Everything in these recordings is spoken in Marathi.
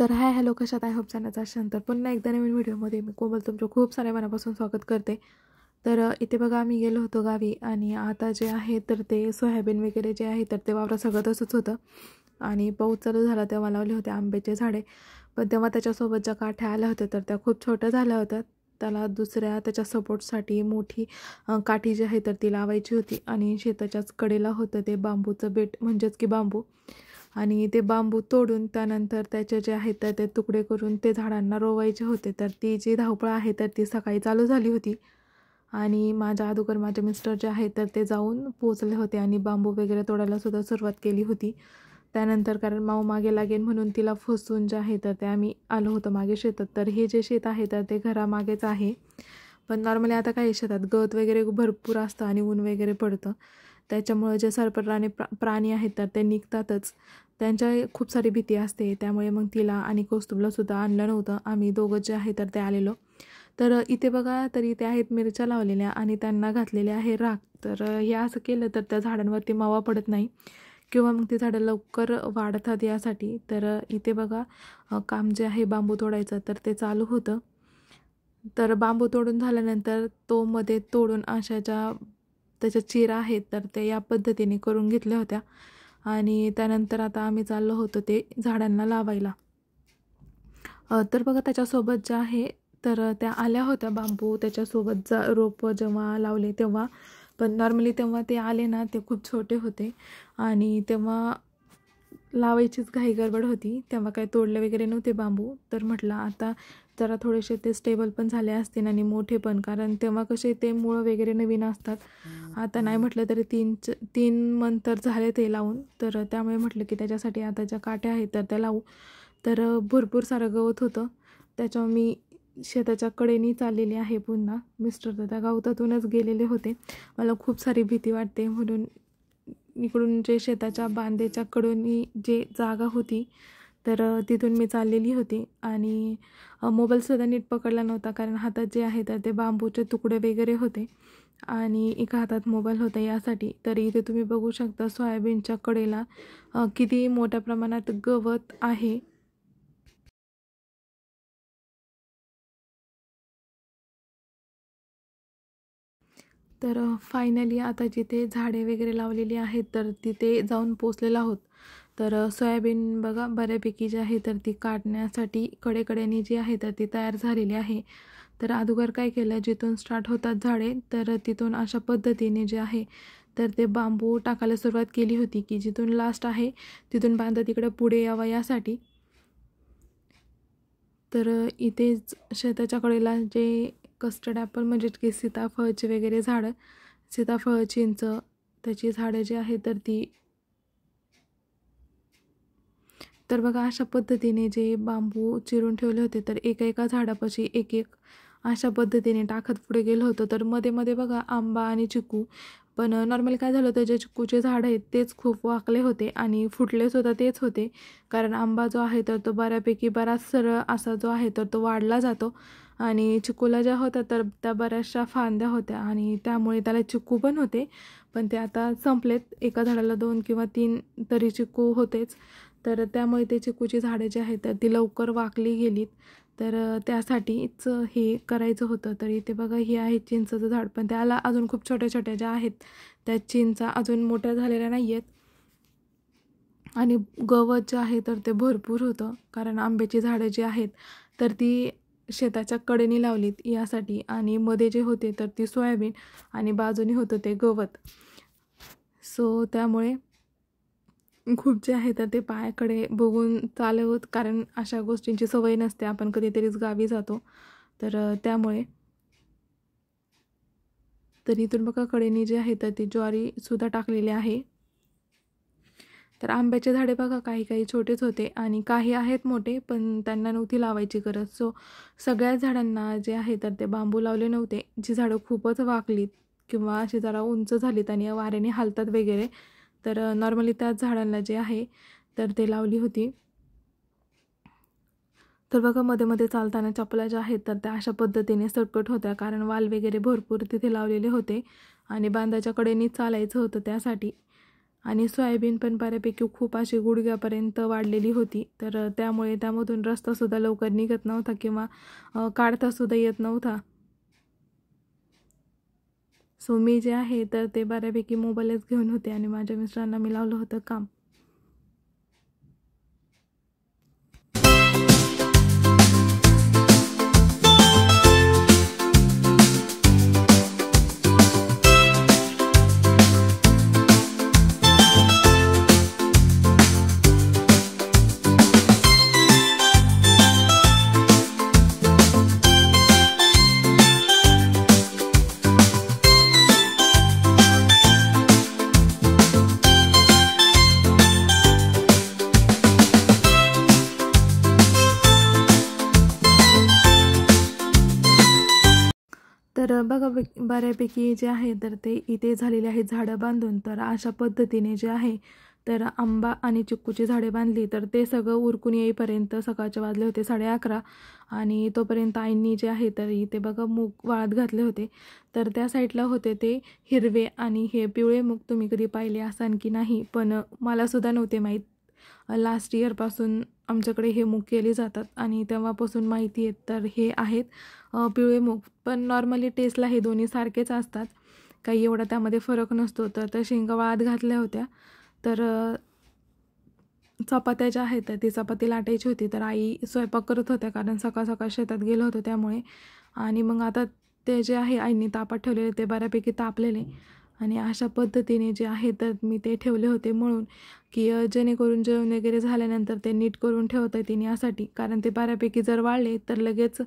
तर हाय हॅलो, कशात? आय होप चॅनलचा असाल तर पुन्हा एकदा नवीन व्हिडिओमध्ये मी कोमल तुमचं खूप साऱ्या मनापासून स्वागत करते. तर इथे बघा, आम्ही गेलो होतो गावी आणि आता जे आहे तर ते सोयाबीन वगैरे जे आहे तर ते वावरात सगळं तसंच होतं. आणि पाऊस चालू झाला तेव्हा लावले होते आंब्याचे झाडे, पण तेव्हा त्याच्यासोबत ज्या काठ्या आल्या होत्या तर त्या खूप छोट्या झाल्या होत्या. त्याला दुसऱ्या त्याच्या सपोर्टसाठी मोठी काठी जी आहे तर ती लावायची होती आणि शेताच्याच कडेला होतं ते बांबूचं बेट म्हणजेच की बांबू. आणि ते बांबू तोडून त्यानंतर त्याचे जे आहेत तर ते तुकडे करून ते झाडांना रोवायचे होते. तर ती जी धावपळ आहे तर ती सकाळी चालू झाली होती आणि माझ्या अगोदर माझे मिस्टर जे आहेत तर ते जाऊन पोचले होते आणि बांबू वगैरे तोडायला सुद्धा सुरुवात केली होती. त्यानंतर कारण माऊ मागे लागेल म्हणून तिला फसवून जे आहे तर ते आम्ही आलो होतो मागे शेतात. तर हे जे शेत आहे तर ते घरामागेच आहे, पण नॉर्मली आता काही शेतात गवत वगैरे भरपूर असतं आणि ऊन वगैरे पडतं, त्याच्यामुळे जे सरपटणारे प्राणी आहेत तर ते निघतातच. त्यांच्या खूप सारी भीती असते, त्यामुळे मग तिला आणि कौस्तुभलासुद्धा आणलं नव्हतं. आम्ही दोघं जे आहे तर ते आलेलो. तर इथे बघा, तर इथे आहेत मिरच्या लावलेल्या आणि त्यांना घातलेल्या आहे राख. तर हे असं केलं तर त्या झाडांवरती मावा पडत नाही किंवा मग ती झाडं लवकर वाढतात यासाठी. तर इथे बघा, काम जे आहे बांबू तोडायचं तर ते चालू होतं. तर बांबू तोडून झाल्यानंतर तो मध्ये तोडून अशा ज्या त्याच्या चिरा आहेत तर ते या पद्धतीने करून घेतल्या होत्या आणि त्यानंतर आता आम्ही चाललो होतो ते झाडांना लावायला. तर बघा, त्याच्यासोबत जे आहे तर त्या आल्या होत्या बांबू त्याच्यासोबत रोपं जेव्हा लावले तेव्हा. पण नॉर्मली तेव्हा ते आले ना ते खूप छोटे होते आणि तेव्हा लावायचीच घाई गडबड होती, तेव्हा काही तोडले वगैरे नव्हते बांबू. तर म्हटलं आता जरा थोडेसे ते स्टेबल पण झाले असतील आणि मोठे पण, कारण तेव्हा कसे ते मुळं वगैरे नवीन असतात. आता नाही म्हटलं तरी 3 मंथ तर झाले ते लावून. तर त्यामुळे म्हटलं की त्याच्यासाठी आता ज्या काठ्या आहेत तर त्या लावू. तर भरपूर सारं गवत होतं, त्याच्यावर मी शेताच्या कडेनी चाललेली आहे पुन्हा. मिस्टर तर त्या गवतातूनच गेलेले होते. मला खूप सारी भीती वाटते म्हणून इकडून जे शेताच्या बांधेच्या कडून जे जागा होती तर तिथून मी चाललेली होती आणि मोबाईलसुद्धा नीट पकडला नव्हता, कारण हातात जे आहे तर ते बांबूचे तुकडे वगैरे होते आणि एका हातात मोबाईल होता यासाठी. तर इथे तुम्ही बघू शकता सोयाबीनच्या कडेला किती मोठ्या प्रमाणात गवत आहे. तर फायनली आता जिथे झाडे वगैरे लावलेली आहेत तर तिथे जाऊन पोचलेलो आहोत. तर सोयाबीन बघा बऱ्यापैकी जी आहे तर ती काढण्यासाठी कडेकडेने जी आहे तर ती तयार झालेली आहे. तर अगोदर काय केलं, जिथून स्टार्ट होतात झाडे तर तिथून अशा पद्धतीने जे आहे तर ते बांबू टाकायला सुरुवात केली होती की जिथून लास्ट आहे तिथून बांधा तिकडे पुढे यावं यासाठी. तर इथेच शेताच्या कडेला जे कस्टर्ड ॲपल म्हणजे की सीताफळाची वगैरे झाडं, सीताफळ, चिंच त्याची झाडं जी आहे तर ती. तर बघा अशा पद्धतीने जे बांबू चिरून ठेवले होते तर एका एका झाडापाशी एक एक अशा पद्धतीने टाकत पुढे गेलो होतो. तर मध्ये मध्ये बघा आंबा आणि चिकू, पण नॉर्मली काय झालं होतं, जे चिकूचे झाड आहेत तेच खूप वाकले होते आणि फुटलेसुद्धा तेच होते, कारण आंबा जो आहे तर तो बऱ्यापैकी बराच सरळ असा जो आहे तर तो वाढला जातो आणि चिकूला ज्या होत्या तर त्या बऱ्याचशा फांद्या होत्या आणि त्यामुळे त्याला चिकू पण होते, पण ते आता संपलेत. एका झाडाला 2 किंवा 3 तरी चिकू होतेच. तर त्यामुळे ते चिकूची झाडं जी आहेत तर ती लवकर वाकली गेलीत. तर त्यासाठीच हे करायचं होतं. तर इथे बघा, हे आहे चिंचेचं झाड, पण त्याला अजून खूप छोट्या छोट्या ज्या आहेत त्या चिंचा अजून मोठ्या झालेल्या नाही आहेत आणि गवत जे आहे तर ते भरपूर होतं, कारण आंब्याची झाडं जी आहेत तर ती शेताच्या कडेने लावलीत यासाठी आणि मध्ये जे होते तर ती सोयाबीन आणि बाजूने होतं ते गवत. सो त्यामुळे खूप जे आहे तर ते पायाकडे बघून चालवत, कारण अशा गोष्टींची सवय नसते, आपण कधीतरीच गावी जातो. तर त्यामुळे तर इथून बघा कडेने जे आहे तर ती ज्वारीसुद्धा टाकलेली आहे. तर आंब्याचे झाडे बघा काही काही छोटेच होते आणि काही आहेत मोठे, पण त्यांना नव्हती लावायची गरज. सो सगळ्याच झाडांना जे आहे तर ते बांबू लावले नव्हते. जी झाडं खूपच वाकलीत किंवा अशी जरा उंच झालीत आणि वाऱ्याने हालतात वगैरे, तर नॉर्मली त्याच झाडांना जे आहे तर ते लावली होती. तर बघा मध्ये मध्ये चालताना चपला ज्या आहेत तर त्या अशा पद्धतीने सटपट होत्या, कारण वाल वगैरे भरपूर तिथे लावलेले होते आणि बांधाच्या कडेने चालायचं होतं त्यासाठी. आणि सोयाबीन पण बऱ्यापैकी खूप अशी गुडघ्यापर्यंत वाढलेली होती, तर त्यामुळे त्यामधून रस्तासुद्धा लवकर निघत नव्हता किंवा काढतासुद्धा येत नव्हता. सो मी जे आहे तर ते बऱ्यापैकी मोबाईलच घेऊन होते आणि माझ्या मिस्टरांना मी लावलं होतं काम. तर बघा बऱ्यापैकी जे आहे तर ते इथे झालेले आहेत झाडं बांधून. तर अशा पद्धतीने जे आहे तर आंबा आणि चिक्कूची झाडे बांधली, तर ते सगळं उरकून येईपर्यंत सकाळचे वाजले होते 11:30 आणि तोपर्यंत आईंनी जे आहे तर इथे बघा मूग वाळत घातले होते. तर त्या साईडला होते ते हिरवे आणि हे पिवळे मूग. तुम्ही कधी पाहिले असाल की नाही, पण मलासुद्धा नव्हते माहीत. लास्ट इयरपासून आमच्याकडे हे मूग केले जातात आणि तेव्हापासून माहिती आहे. तर हे आहेत पिवळे मूग, पण नॉर्मली टेस्टला हे दोन्ही सारखेच असतात, काही एवढा त्यामध्ये फरक नसतो. तर त्या शेंगा वाळत घातल्या होत्या. तर चपात्या ज्या आहेत तर ती चपाती लाटायची होती. तर आई स्वयंपाक करत होत्या, कारण सकाळ सकाळ शेतात गेलं होतं त्यामुळे. आणि मग आता ते जे आहे आईंनी तापात ठेवलेले ते बऱ्यापैकी तापलेले आणि अशा पद्धतीने जे आहे तर मी ते ठेवले होते म्हणून की जेणेकरून जेवण वगैरे झाल्यानंतर ते नीट करून ठेवता येतील यासाठी. कारण ते बऱ्यापैकी जर वाळले तर लगेच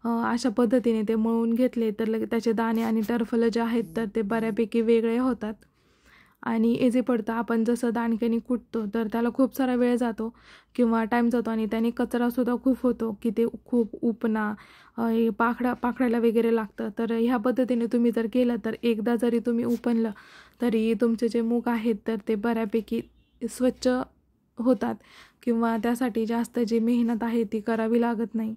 अशा पद्धतीने ते मळून घेतले तर लगेच त्याचे दाणे आणि टरफलं जे आहेत तर ते बऱ्यापैकी वेगळे होतात आणि इझी पडतं. आपण जसं दाणक्याने कुटतो तर त्याला खूप सारा वेळ जातो किंवा टाईम जातो आणि त्याने कचरासुद्धा खूप होतो की ते खूप उपना हे पाखडायला वगैरे लागतं. तर ह्या पद्धतीने तुम्ही जर केलं तर एकदा जरी तुम्ही उपनलं तरी तुमचे जे मूग आहेत तर ते बऱ्यापैकी स्वच्छ होतात किंवा त्यासाठी जास्त जी मेहनत आहे ती करावी लागत नाही.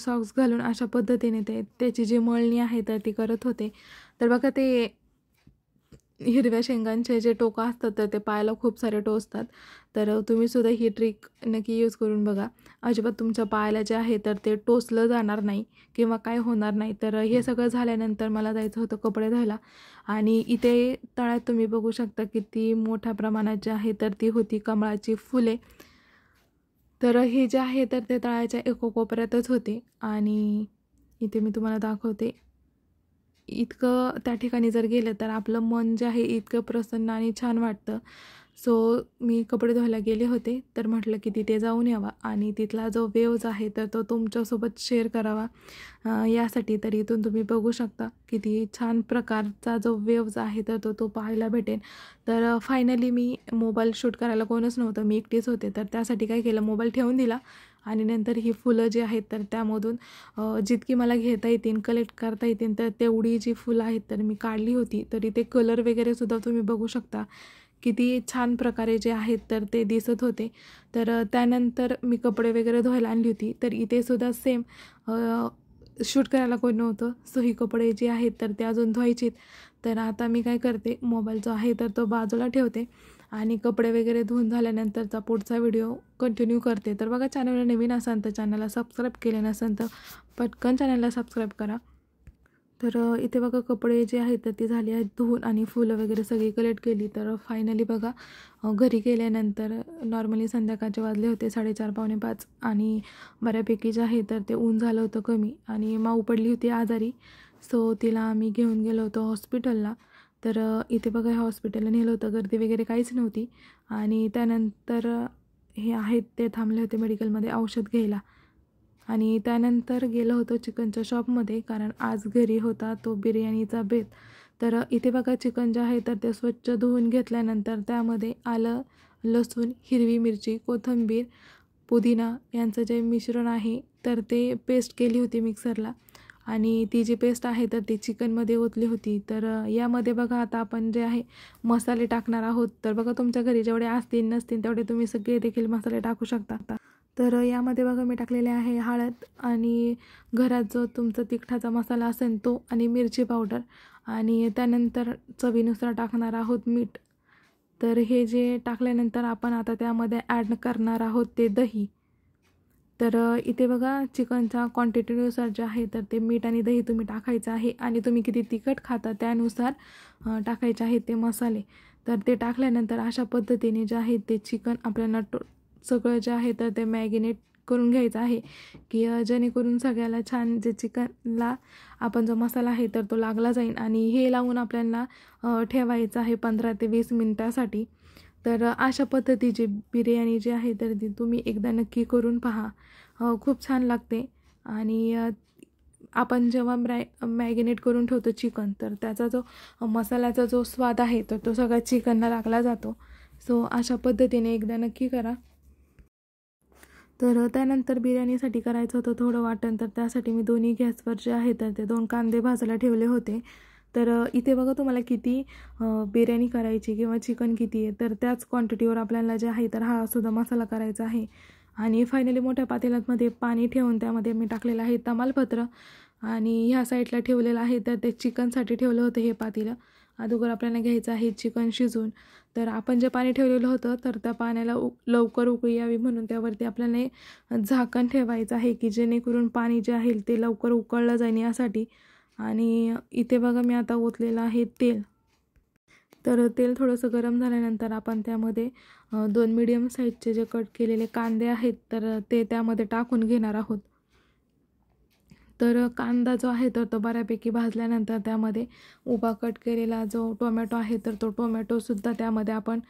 सॉक्स घालून अशा पद्धतीने त्याची जी मळणी आहे तर ती करत होते. तर बघा ते हिरव्या शेंगांचे जे टोकं असतात तर ते पायाला खूप सारे टोचतात. तर तुम्हीसुद्धा ही ट्रिक नक्की यूज करून बघा. अजिबात तुमच्या पायाला जे आहे तर ते टोचलं जाणार नाही किंवा काय होणार नाही. तर हे सगळं झाल्यानंतर मला जायचं होतं कपडे धुवायला आणि इथे तळ्यात तुम्ही बघू शकता किती मोठ्या प्रमाणात जे आहे तर ती होती कमळाची फुले. तर हे जे आहे तर ते तळ्याच्या एका कोपऱ्यातच होते आणि इथे मी तुम्हाला दाखवते. इतकं त्या ठिकाणी जर गेलं तर आपलं मन जे आहे इतकं प्रसन्न आणि छान वाटतं. सो मी कपडे धुवायला गेले होते, तर म्हटलं की तिथे जाऊन यावा आणि तिथला जो वेव्ज आहे तर तो तुमच्यासोबत शेअर करावा यासाठी. तर इथून तुम्ही बघू शकता किती छान प्रकारचा जो वेव्ज आहे तर तो पाहायला भेटेल. तर फायनली मी मोबाईल शूट करायला कोणच नव्हतं, मी एकटीच होते. तर त्यासाठी काय केलं, मोबाईल ठेवून दिला आणि नंतर ही फुलं जी आहेत तर त्यामधून जितकी मला घेता येतील, कलेक्ट करता येतील तर तेवढी जी फुलं आहेत तर मी काढली होती. तर इथे कलर वगैरेसुद्धा तुम्ही बघू शकता किती छान प्रकारे जे आहेत तर ते दिसत होते. तर त्यानंतर मी कपडे वगैरे धुवायला आणली होती. तर इथेसुद्धा सेम शूट करायला कोणी नव्हतं. सो ही कपडे जी आहेत तर ते अजून धुवायचीत. तर आता मी काय करते, मोबाईल जो आहे तर तो बाजूला ठेवते आणि कपडे वगैरे धुवून झाल्यानंतरचा पुढचा व्हिडिओ कंटिन्यू करते. तर बघा, चॅनलला नवीन असाल तर चॅनलला सबस्क्राईब केले नसेल तर पटकन चॅनलला सबस्क्राईब करा. तर इथे बघा कपडे जे आहेत तर ते झाले आहेत धुवून आणि फुलं वगैरे सगळी कलेक्ट केली. तर फायनली बघा घरी गेल्यानंतर नॉर्मली संध्याकाळचे वाजले होते 4:30 पावणे 5 आणि बऱ्यापैकी जे आहे तर ते ऊन झालं होतं कमी आणि माऊ पडली होती आजारी. सो तिला आम्ही घेऊन गेलो होतो हॉस्पिटलला. तर इथे बघा ह्या हॉस्पिटलला नेलं होतं, गर्दी वगैरे काहीच नव्हती आणि त्यानंतर हे आहेत ते थांबले होते मेडिकलमध्ये औषध घ्यायला. आणि त्यानंतर गेलो होतो चिकनच्या शॉपमध्ये, कारण आज घरी होता तो बिर्याणीचा बेत. तर इथे बघा चिकन जे आहे तर ते स्वच्छ धुवून घेतल्यानंतर त्यामध्ये आलं, लसूण, हिरवी मिरची, कोथिंबीर, पुदिना यांचं जे मिश्रण आहे तर ते पेस्ट केली होती मिक्सरला, आणि ती जी पेस्ट आहे तर ती चिकनमध्ये ओतली होती. तर यामध्ये बघा आता आपण जे आहे मसाले टाकणार आहोत. तर बघा तुमच्या घरी जेवढे असतील नसतील तेवढे तुम्ही सगळे देखील मसाले टाकू शकता. तर यामध्ये बघा मी टाकलेले आहे हळद, आणि घरात जो तुमचा तिखटाचा मसाला असेल तो, आणि मिरची पावडर, आणि त्यानंतर चवीनुसार टाकणार आहोत मीठ. तर हे जे टाकल्यानंतर आपण आता त्यामध्ये ॲड करणार आहोत ते दही. तर इथे बघा चिकनच्या क्वांटिटीनुसार जे आहे तर ते मीठ आणि दही तुम्ही टाकायचं आहे, आणि तुम्ही किती तिखट खाता त्यानुसार टाकायचे आहेत ते मसाले. तर ते टाकल्यानंतर अशा पद्धतीने जे आहे ते चिकन आपल्याला सगळं जे आहे तर ते मॅगिनेट करून घ्यायचं आहे, की जेणेकरून सगळ्याला छान जे चिकनला आपण जो मसाला आहे तर तो लागला जाईल. आणि हे लावून आपल्याला ठेवायचं आहे 15 ते 20 मिनटासाठी. तर अशा पद्धतीची बिर्याणी जी आहे तर ती तुम्ही एकदा नक्की करून पहा, खूप छान लागते. आणि आपण जेव्हा मॅगिनेट करून ठेवतो चिकन तर त्याचा जो मसाल्याचा जो स्वाद आहे तर तो सगळा चिकनला लागला जातो. सो अशा पद्धतीने एकदा नक्की करा. तर त्यानंतर बिर्याणीसाठी करायचं होतं थोडं वाटण. तर त्यासाठी मी दोन्ही गॅसवर जे आहे तर ते 2 कांदे भाजायला ठेवले होते. तर इथे बघा तुम्हाला किती बिर्याणी करायची किंवा चिकन किती आहे तर त्याच क्वांटिटीवर आपल्याला जे आहे तर हा सुद्धा मसाला करायचा आहे. आणि फायनली मोठ्या पातेल्यामध्ये पाणी ठेवून त्यामध्ये मी टाकलेलं आहे तमालपत्र, आणि ह्या साईडला ठेवलेलं आहे तर ते चिकनसाठी ठेवलं होतं हे पातेलं. अगोदर आपल्याला घ्यायचं आहे चिकन शिजवून. तर आपण जे पाणी ठेवलेलं होतं तर त्या पाण्याला लवकर उकळी यावी म्हणून त्यावरती आपल्याला झाकण ठेवायचं आहे, की जेणेकरून पाणी जे आहे ते लवकर उकळलं जाईल यासाठी. आणि इथे बघा मी आता ओतलेलं आहे तेल. तर तेल थोडंसं गरम झाल्यानंतर आपण त्यामध्ये 2 मीडियम साईजचे जे कट केलेले कांदे आहेत तर ते त्यामध्ये टाकून घेणार आहोत. तर कांदा जो आहे तर तो बऱ्यापैकी भाजल्यानंतर त्यामध्ये उभा कट केलेला जो टोमॅटो आहे तर तो टोमॅटोसुद्धा त्यामध्ये आपण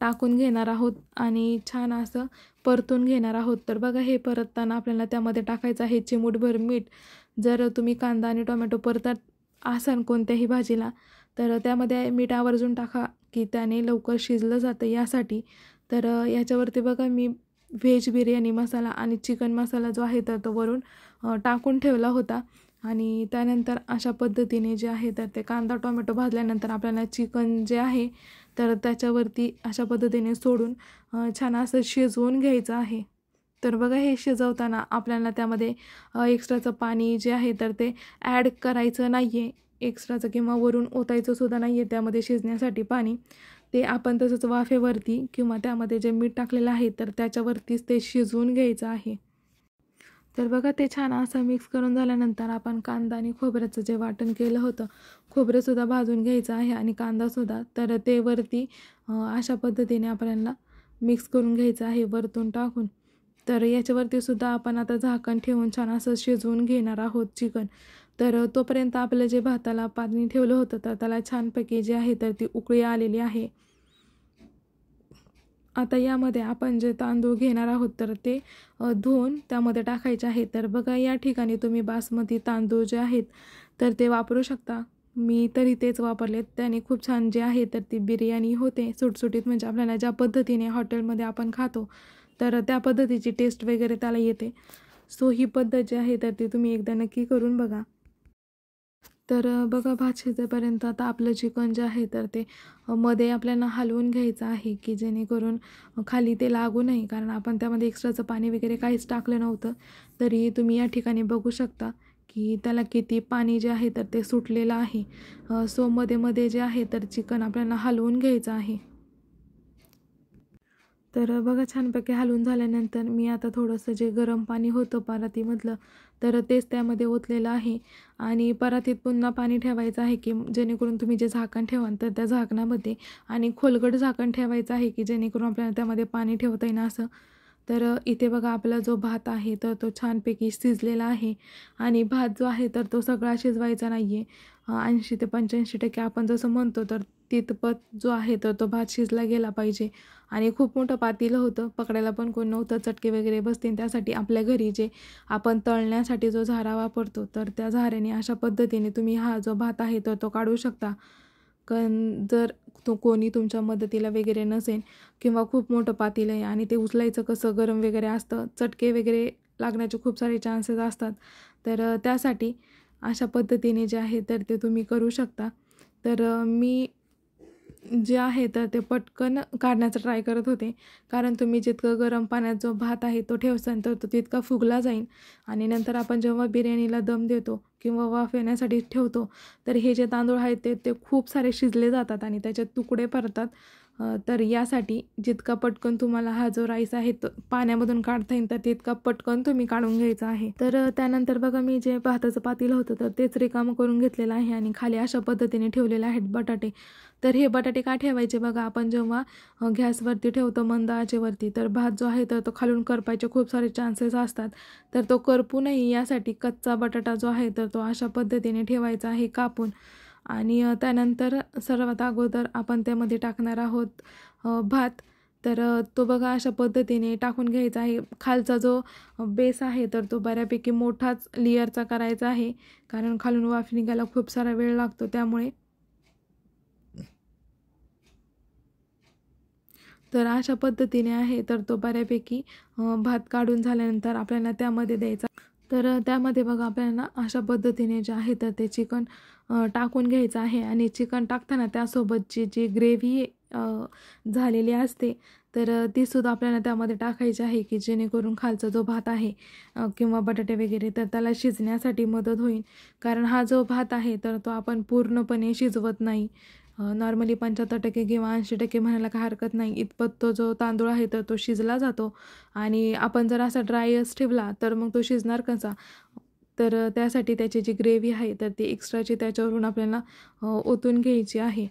टाकून घेणार आहोत, आणि छान असं परतून घेणार आहोत. तर बघा हे परतताना आपल्याला त्यामध्ये टाकायचं आहे चिमूटभर मीठ. जर तुम्ही कांदा आणि टोमॅटो परतत असाल कोणत्याही भाजीला तर त्यामध्ये मीठ आवर्जून टाका, की त्याने लवकर शिजलं जातं यासाठी. तर याच्यावरती बघा मी व्हेज बिर्याणी मसाला आणि चिकन मसाला जो आहे तर तो वरून टाकून ठेवला होता. आणि त्यानंतर अशा पद्धतीने जे आहे तर ते कांदा टोमॅटो भाजल्यानंतर आपल्याला चिकन जे आहे तर त्याच्यावरती अशा पद्धतीने सोडून छान असं शिजवून घ्यायचं आहे. तर बघा हे शिजवताना आपल्याला त्यामध्ये एक्स्ट्राचं पाणी जे आहे तर ते ॲड करायचं नाही आहे, एक्स्ट्राचं किंवा वरून ओतायचं सुद्धा नाही आहे त्यामध्ये शिजण्यासाठी पाणी. ते आपण तसंच वाफेवरती किंवा त्यामध्ये जे मीठ टाकलेलं आहे तर त्याच्यावरतीच ते शिजवून घ्यायचं आहे. तर बघा ते छान असं मिक्स करून झाल्यानंतर आपण कांदा आणि खोबऱ्याचं जे वाटण केलं होतं, खोबरंसुद्धा भाजून घ्यायचं आहे आणि कांदासुद्धा. तर ते वरती अशा पद्धतीने आपल्याला मिक्स करून घ्यायचं आहे वरतून टाकून. तर याच्यावरती सुद्धा आपण आता झाकण ठेवून छान असं शिजवून घेणार आहोत चिकन. तर तोपर्यंत आपलं जे भाताला पाणी ठेवलं होतं तर त्याला छानपैकी जे आहे तर ती उकळी आलेली आहे. आता यामध्ये आपण जे तांदूळ घेणार आहोत तर ते धुवून त्यामध्ये टाकायचे आहे. तर बघा या ठिकाणी तुम्ही बासमती तांदूळ जे आहेत तर ते वापरू शकता. मी तरी तेच वापरलेत, त्याने खूप छान जे आहे तर ती बिर्याणी होते सुटसुटीत, म्हणजे आपल्याला ज्या पद्धतीने हॉटेलमध्ये आपण खातो तर त्या पद्धतीची टेस्ट वगैरे त्याला येते. सो ही पद्धत जी आहे तर ती तुम्ही एकदा नक्की करून बघा. तर बघा भात शिजेपर्यंत आता आपलं चिकन जे आहे तर ते मध्ये आपल्याला हलवून घ्यायचं आहे, की जेणेकरून खाली ते लागू नये, कारण आपण त्यामध्ये एक्स्ट्राचं पाणी वगैरे काहीच टाकलं नव्हतं. तरी तुम्ही या ठिकाणी बघू शकता की त्याला किती पाणी जे आहे तर ते सुटलेलं आहे. सो मध्ये मध्ये जे आहे तर चिकन आपल्याला हलवून घ्यायचं आहे. तर बघा छानपैकी हलवून झाल्यानंतर मी आता थोडंसं जे गरम पाणी होतं परातीमधलं तर तेच त्यामध्ये ओतलेलं आहे, आणि परातीत पुन्हा पाणी ठेवायचं आहे, की जेणेकरून तुम्ही जे झाकण ठेवाल तर त्या झाकणामध्ये, आणि खोलगट झाकण ठेवायचं आहे की जेणेकरून आपल्याला त्यामध्ये पाणी ठेवता येईल असं. तर इथे बघा आपला जो भात आहे तर तो छानपैकी शिजलेला आहे आणि भात जो आहे तर तो सगळा शिजवायचा नाही आहे. 80 ते 85% आपण जसं म्हणतो तर तितपत जो आहे तर तो भात शिजला गेला पाहिजे. आणि खूप मोठं पातेलं होतं, पकडायला पण कोण नव्हतं, चटके वगैरे बसतील त्यासाठी आपल्या घरी जे आपण तळण्यासाठी जो झारा वापरतो तर त्या झाऱ्याने अशा पद्धतीने तुम्ही हा जो भात आहे तर तो काढू शकता. जर तो कोणी तुमच्या मदतीला वगैरे नसेल किंवा खूप मोठं पातेलं आहे आणि ते उचलायचं कसं, गरम वगैरे असतं, चटके वगैरे लागण्याचे खूप सारे चान्सेस असतात. तर त्यासाठी अशा पद्धतीने जे आहे तर ते तुम्ही करू शकता. तर मी जे आहे तर ते पटकन काढण्याचा ट्राय करत होते, कारण तुम्ही जितकं गरम पाण्यात जो भात आहे तो ठेवसान तर तो तितका फुगला जाईल आणि नंतर आपण जेव्हा बिर्याणीला दम देतो किंवा वाफ येण्यासाठी ठेवतो तर हे जे तांदूळ आहेत ते खूप सारे शिजले जातात आणि त्याच्यात तुकडे पडतात. तर यासाठी जितका पटकन तुम्हाला हा जो राईस आहे तो पाण्यामधून काढता येईल तर तितका पटकन तुम्ही काढून घ्यायचा आहे. तर त्यानंतर बघा मी जे भाताचं पातेलं होतं तर तेच रिकामं करून घेतलेलं आहे आणि खाली अशा पद्धतीने ठेवलेले आहेत बटाटे. तर हे बटाटे का ठेवायचे बघा, आपण जेव्हा गॅसवरती ठेवतो मंद आचेवरती तर भात जो आहे तर तो खालून करपायचे खूप सारे चान्सेस असतात. तर तो करपू नये यासाठी कच्चा बटाटा जो आहे तर तो अशा पद्धतीने ठेवायचा आहे कापून. आणि त्यानंतर सर्वात अगोदर आपण त्यामध्ये टाकणार आहोत भात. तर तो बघा अशा पद्धतीने टाकून घ्यायचा आहे. खालचा जो बेस आहे तर तो बऱ्यापैकी मोठाच लेयरचा करायचा आहे, कारण खालून वाफ निघायला खूप सारा वेळ लागतो त्यामुळे. तर अशा पद्धतीने आहे तर तो बऱ्यापैकी भात काढून झाल्यानंतर आपल्याला त्यामध्ये द्यायचा. तर त्यामध्ये बघा आपल्याला अशा पद्धतीने जे आहे तर ते चिकन टाकून घ्यायचं आहे आणि चिकन टाकताना त्यासोबतची जी ग्रेव्ही झालेली असते तर तीसुद्धा आपल्याला त्यामध्ये टाकायची आहे, की जेणेकरून खालचा जो भात आहे किंवा बटाटे वगैरे तर त्याला शिजण्यासाठी मदत होईल. कारण हा जो भात आहे तर तो आपण पूर्णपणे शिजवत नाही. नॉर्मली 75% किंवा 80% म्हणायला काही हरकत नाही, इतपत तो जो तांदूळ आहे तर तो शिजला जातो. आणि आपण जर असा ड्रायच ठेवला तर मग तो शिजणार कसा. तर त्यासाठी त्याची जी ग्रेव्ही आहे तर ती एक्स्ट्राची त्याच्यावरून आपल्याला ओतून घ्यायची आहे.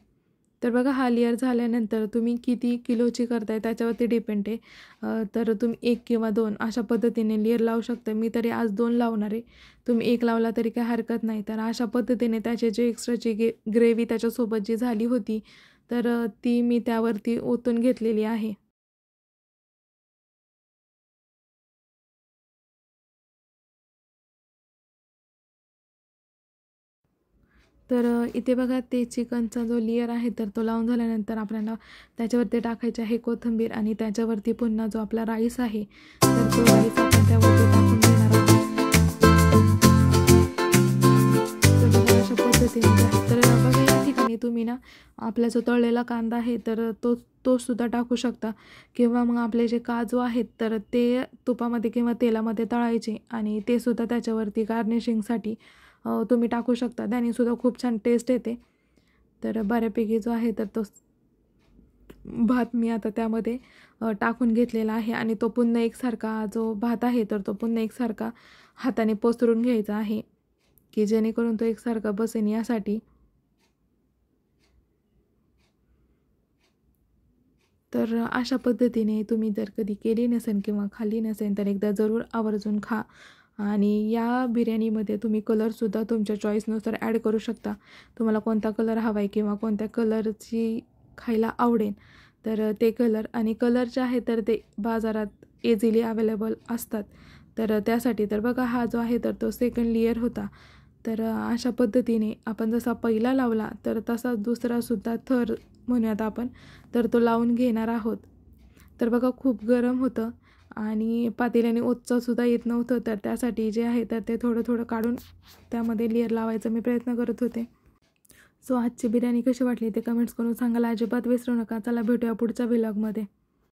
तर बघा हा लेअर झाल्यानंतर तुम्ही किती किलोची करताय त्याच्यावरती डिपेंड आहे. तर तुम्ही 1 किंवा 2 अशा पद्धतीने लेअर लावू शकता. मी तरी आज 2 लावणार आहे. तुम्ही 1 लावला तरी काही हरकत नाही. तर अशा पद्धतीने त्याची जी एक्स्ट्राची ग्रेव्ही त्याच्यासोबत जी झाली होती तर ती मी त्यावरती ओतून घेतलेली आहे. तर इथे बघा ते चिकनचा जो लेयर आहे तर तो लावून झाल्यानंतर आपल्याला त्याच्यावरती टाकायचे आहे कोथिंबीर आणि त्याच्यावरती पुन्हा जो आपला राईस आहे तर तो राईस आपण त्यावरती टाकून घेणार आहोत. तर बघा अशा पद्धतीने आहे. तर बघा या ठिकाणी तुम्ही ना आपला जो तळलेला कांदा आहे तर तो सुद्धा टाकू शकता किंवा मग आपले जे काजू आहेत तर ते तुपामध्ये किंवा तेलामध्ये तळायचे आणि ते सुद्धा त्याच्यावरती गार्निशिंगसाठी तुम्ही टाकू शकता. त्यानेसुद्धा खूप छान टेस्ट येते. तर बऱ्यापैकी जो आहे तर तो भात मी आता त्यामध्ये टाकून घेतलेला आहे आणि तो पुन्हा एकसारखा जो भात आहे तर तो पुन्हा एकसारखा हाताने पसरून घ्यायचा आहे, की जेणेकरून तो एकसारखा बसेन यासाठी. तर अशा पद्धतीने तुम्ही जर कधी केली नसेल किंवा खाल्ली नसेल तर एकदा जरूर आवर्जून खा. आणि या बिर्याणीमध्ये तुम्ही कलरसुद्धा तुमच्या चॉईसनुसार ॲड करू शकता. तुम्हाला कोणता कलर हवा आहे किंवा कोणत्या कलरची खायला आवडेल तर ते कलर. आणि कलर जे आहे तर ते बाजारात इझिली अवेलेबल असतात. तर त्यासाठी तर बघा हा जो आहे तर तो सेकंड लेयर होता. तर अशा पद्धतीने आपण जसा पहिला लावला तर तसा दुसरासुद्धा थर म्हणूयात आपण तर तो लावून घेणार आहोत. तर बघा खूप गरम होतं आणि पातेल्याने ओतचंसुद्धा येत नव्हतं. तर त्यासाठी जे आहे तर ते थोडं थोडं काढून त्यामध्ये लेयर लावायचा मी प्रयत्न करत होते. सो आजची बिर्याणी कशी वाटली ते कमेंट्स करून सांगायला अजिबात विसरू नका. चला भेटूया पुढच्या व्लॉगमध्ये.